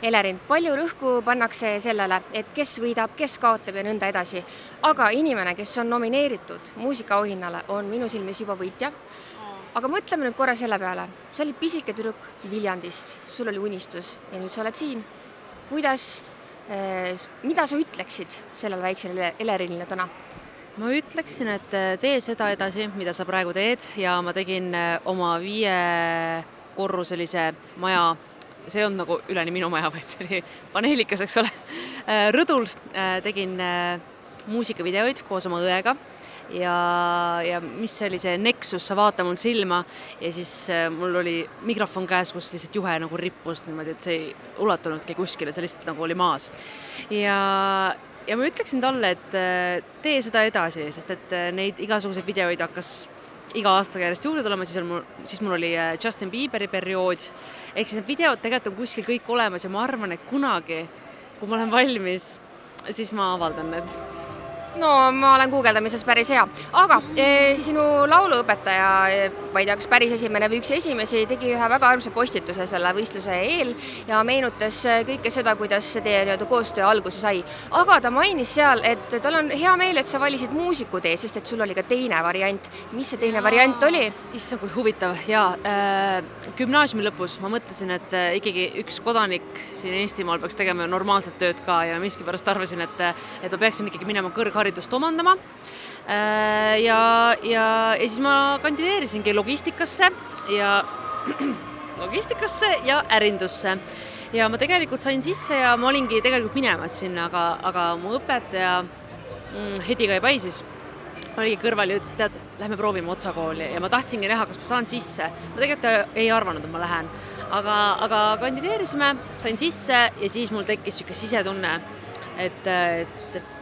Elerin, palju rõhku pannakse sellele, et kes võidab, kes kaotab ja nõnda edasi. Aga inimene, kes on nomineeritud muusikaauhinnale, on minu silmis juba võitja. Aga mõtleme nüüd korra selle peale. Sa olid pisike tüdruk Viljandist, sul oli unistus ja nüüd sa oled siin. Mida sa ütleksid sellele väiksele Elerinile täna? Ma ütleksin, et tee seda edasi, mida sa praegu teed ja ma tegin oma 5 korruselise maja, see on nagu üleni minu maja, vaid see oli paneelikas, eks ole. Rõdul tegin muusikavideoid koos oma õega ja mis oli see Nexus, sa vaata mul silma ja siis mul oli mikrofon käes, kus lihtsalt juhe nagu rippus niimoodi, et see ei ulatunudki kuskile, see lihtsalt nagu oli maas. Ja ma ütleksin talle, et tee seda edasi, sest et neid igasuguseid videoid hakkas iga aastaga järjest juurde tulema, siis mul oli Justin Bieberi periood. Ehk siis need videod tegelikult on kuskil kõik olemas ja ma arvan, et kunagi, kui ma olen valmis, siis ma avaldan need. No ma olen guugeldamises päris hea, aga sinu lauluõpetaja, ma ei tea, kas päris esimene või üks esimesi, tegi ühe väga armsa postituse selle võistluse eel ja meenutas kõike seda, kuidas teie koostöö alguse sai. Aga ta mainis seal, et tal on hea meel, et sa valisid muusiku tee, sest et sul oli ka teine variant. Mis see teine variant oli? Issa, kui huvitav. Gümnaasiumi lõpus ma mõtlesin, et ikkagi üks kodanik siin Eestimaal peaks tegema normaalset tööd ka ja miskipärast arvasin, et ma peaksin ikkagi minema kõrgharidust omandama. Ja siis ma kandideerisingi logistikasse ja ärindusse. Ja ma tegelikult sain sisse ja ma olingi tegelikult minemas sinna, aga mu õpetaja Hedi Kai siis oligi kõrval ja ütles, et lähme proovime otsakooli ja ma tahtsingi näha, kas ma saan sisse. Ma tegelikult ei arvanud, et ma lähen. Aga kandideerisime, sain sisse ja siis mul tekkis siuke sisetunne, et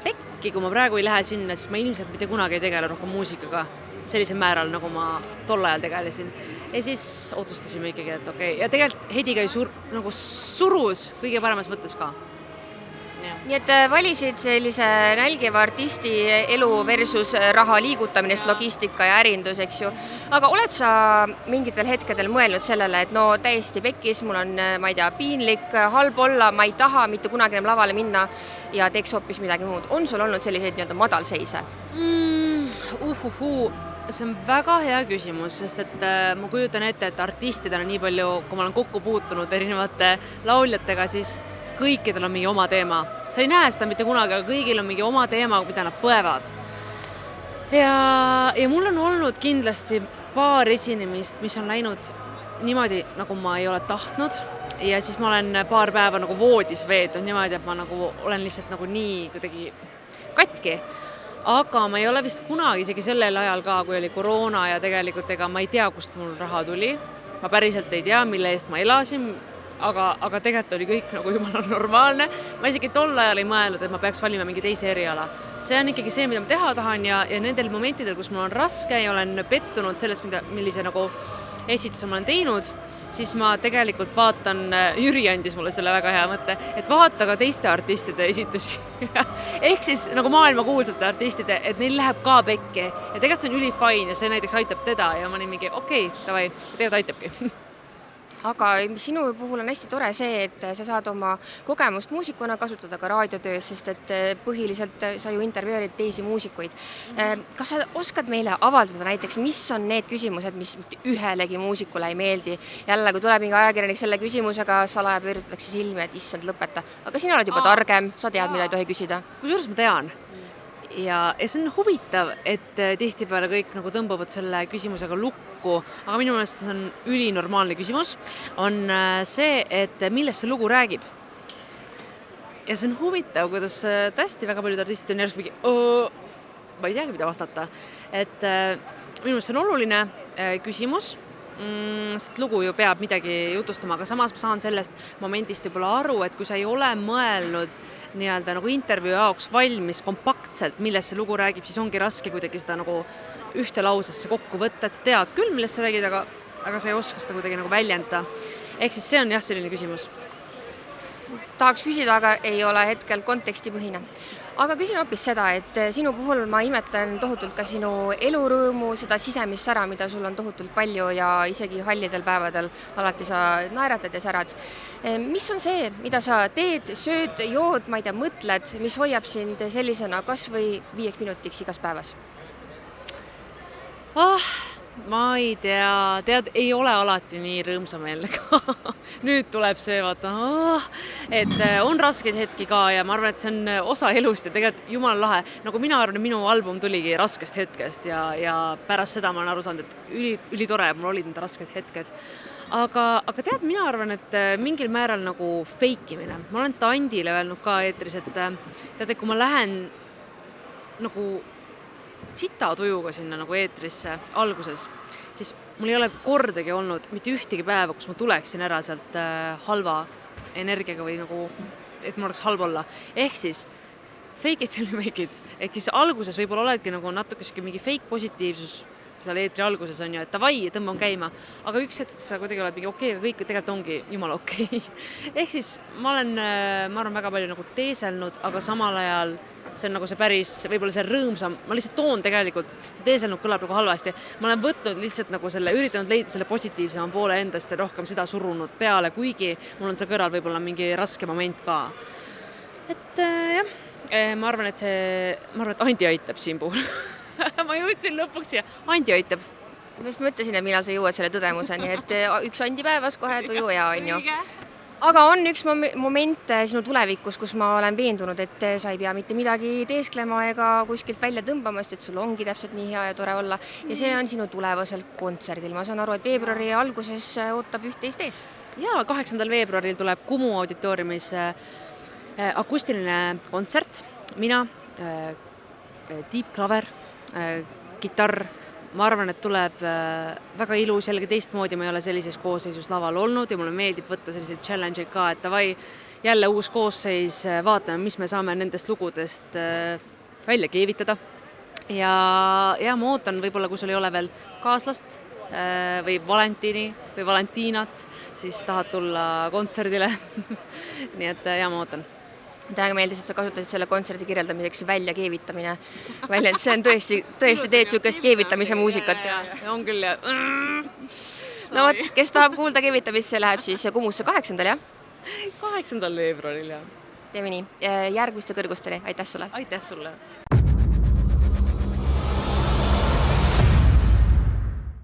pekki, kui ma praegu ei lähe sinna, siis ma ilmselt mitte kunagi ei tegele rohkem muusikaga sellisel määral, nagu ma tol ajal tegelesin. Ja siis otsustasime ikkagi, et okei. Ja tegelikult Hedi Kai surus kõige paremas mõttes ka. Nii et valisid sellise nälgiva artisti elu versus raha liigutamine, logistika ja ärindus, eks ju. Aga oled sa mingitel hetkedel mõelnud sellele, et no täiesti pekkis, mul on, ma ei tea, piinlik, halb olla, ma ei taha mitte kunagi enam lavale minna ja teeks hoopis midagi muud. On sul olnud selliseid madalseise? See on väga hea küsimus, sest et ma kujutan ette, et artistidena nii palju, kui ma olen kokku puutunud erinevate lauljatega, siis kõikidel on mingi oma teema. Sa ei näe seda mitte kunagi, aga kõigil on mingi oma teema, mida nad põevad. Ja mul on olnud kindlasti paar esinemist, mis on läinud niimoodi, nagu ma ei ole tahtnud. Ja siis ma olen paar päeva nagu voodis veetud niimoodi, et ma nagu olen lihtsalt nagu nii kuidagi katki. Aga ma ei ole vist kunagi isegi sellel ajal ka, kui oli koroona ja tegelikult ega ma ei tea, kust mul raha tuli. Ma päriselt ei tea, mille eest ma elasin, aga tegelikult oli kõik nagu jumala normaalne. Ma isegi tol ajal ei mõelnud, et ma peaks valima mingi teise eriala. See on ikkagi see, mida ma teha tahan ja nendel momentidel, kus mul on raske ja olen pettunud sellest, millise nagu esituse ma olen teinud, siis ma tegelikult vaatan, Jüri andis mulle selle väga hea mõtte, et vaata ka teiste artistide esitusi. Ehk siis nagu maailma kuulsate artistide, et neil läheb ka pekki. Ja tegelikult see on ülifine ja see näiteks aitab teda ja ma olin mingi, okei, davai, tegelikult aitabki. Aga sinu puhul on hästi tore see, et sa saad oma kogemust muusikuna kasutada ka raadiotöös, sest et põhiliselt sa ju intervjueerid teisi muusikuid. Kas sa oskad meile avaldada näiteks, mis on need küsimused, mis mitte ühelegi muusikule ei meeldi? Jälle, kui tuleb mingi ajakirjanik selle küsimusega, salaja pöördatakse silmi, et issand lõpeta. Aga sina oled juba targem, sa tead, mida ei tohi küsida. Kusjuures ma tean. Ja see on huvitav, et tihtipeale kõik nagu tõmbavad selle küsimusega lukku, aga minu meelest see on ülinormaalne küsimus, on see, et millest see lugu räägib. Ja see on huvitav, kuidas tõesti väga paljud artistid on järsku mingi, ma ei teagi, mida vastata. Et minu meelest see on oluline küsimus, sest lugu ju peab midagi jutustama, aga samas ma saan sellest momendist võib-olla aru, et kui sa ei ole mõelnud nii-öelda nagu intervjuu jaoks valmis kompaktselt, millest see lugu räägib, siis ongi raske kuidagi seda nagu ühte lausesse kokku võtta, et sa tead küll, millest sa räägid, aga sa ei oska seda kuidagi nagu väljendada. Ehk siis see on jah selline küsimus. Tahaks küsida, aga ei ole hetkel kontekstipõhine. aga küsin hoopis seda, et sinu puhul ma imetlen tohutult ka sinu elurõõmu, seda sisemist sära, mida sul on tohutult palju ja isegi hallidel päevadel alati sa naeratad ja särad. Mis on see, mida sa teed, sööd, jood, ma ei tea, mõtled, mis hoiab sind sellisena kas või 5 minutiks igas päevas? Ma ei tea, tead, ei ole alati nii rõõmsameelne nüüd tuleb see, vaata, et on raskeid hetki ka ja ma arvan, et see on osa elust ja tegelikult jumala lahe. Nagu mina arvan, minu album tuligi raskest hetkest ja pärast seda ma olen aru saanud, et ülitore, mul olid need rasked hetked. Aga tead, mina arvan, et mingil määral nagu feikimine. Ma olen seda Andile öelnud ka eetris, et tead, et kui ma lähen nagu sita tujuga sinna nagu eetrisse alguses, siis mul ei ole kordagi olnud mitte ühtegi päeva, kus ma tuleksin ära sealt halva energiaga või nagu, et mul oleks halb olla. Ehk siis fake it till you make it. Ehk siis alguses võib-olla oledki nagu natuke mingi fake positiivsus seal eetri alguses on ju, et davai, tõmban käima. Aga üks hetk sa kuidagi oled mingi okei, aga kõik tegelikult ongi jumala okei. Ehk siis ma arvan väga palju nagu teeselnud, aga samal ajal see on nagu see päris, võib-olla see rõõmsam, ma lihtsalt toon tegelikult, see teeselnud kõlab nagu halvasti, ma olen võtnud lihtsalt nagu üritanud leida selle positiivsema poole endast ja rohkem seda surunud peale, kuigi mul on see kõrval võib-olla mingi raske moment ka. Et jah, ma arvan, et Andi aitab siin puhul. Ma jõudsin lõpuks ja Andi aitab. Ma just mõtlesin, et millal sa jõuad selle tõdemuseni, et üks Andi päevas kohe tuju hea on ju. Aga on üks moment sinu tulevikus, kus ma olen veendunud, et sa ei pea mitte midagi teesklema ega kuskilt välja tõmbama, sest et sul ongi täpselt nii hea ja tore olla. Ja see on sinu tulevasel kontserdil. Ma saan aru, et veebruari alguses ootab üht-teist ees. Ja 8. veebruaril tuleb Kumu auditooriumis akustiline kontsert. Mina, Deep Klaver, kitarr. Ma arvan, et tuleb väga ilus, jällegi teistmoodi, ma ei ole sellises koosseisus laval olnud ja mulle meeldib võtta selliseid challenge'id ka, et davai, jälle uus koosseis, vaatame, mis me saame nendest lugudest välja keevitada. Ja ma ootan võib-olla, kui sul ei ole veel kaaslast või Valentini või Valentiinat, siis tahad tulla kontserdile. Nii et ja ma ootan. Tähega meeldis, et sa kasutasid selle kontserdi kirjeldamiseks välja keevitamine. See on tõesti teed sükest keevitamise muusikat. Ja, on küll ja. No võt, kes tahab kuulda keevitamist, see läheb siis Kumusse 8. jah? 8. veebruaril, jah. Teeme nii. Järgmiste kõrgustele. Aitäh sulle. Aitäh sulle.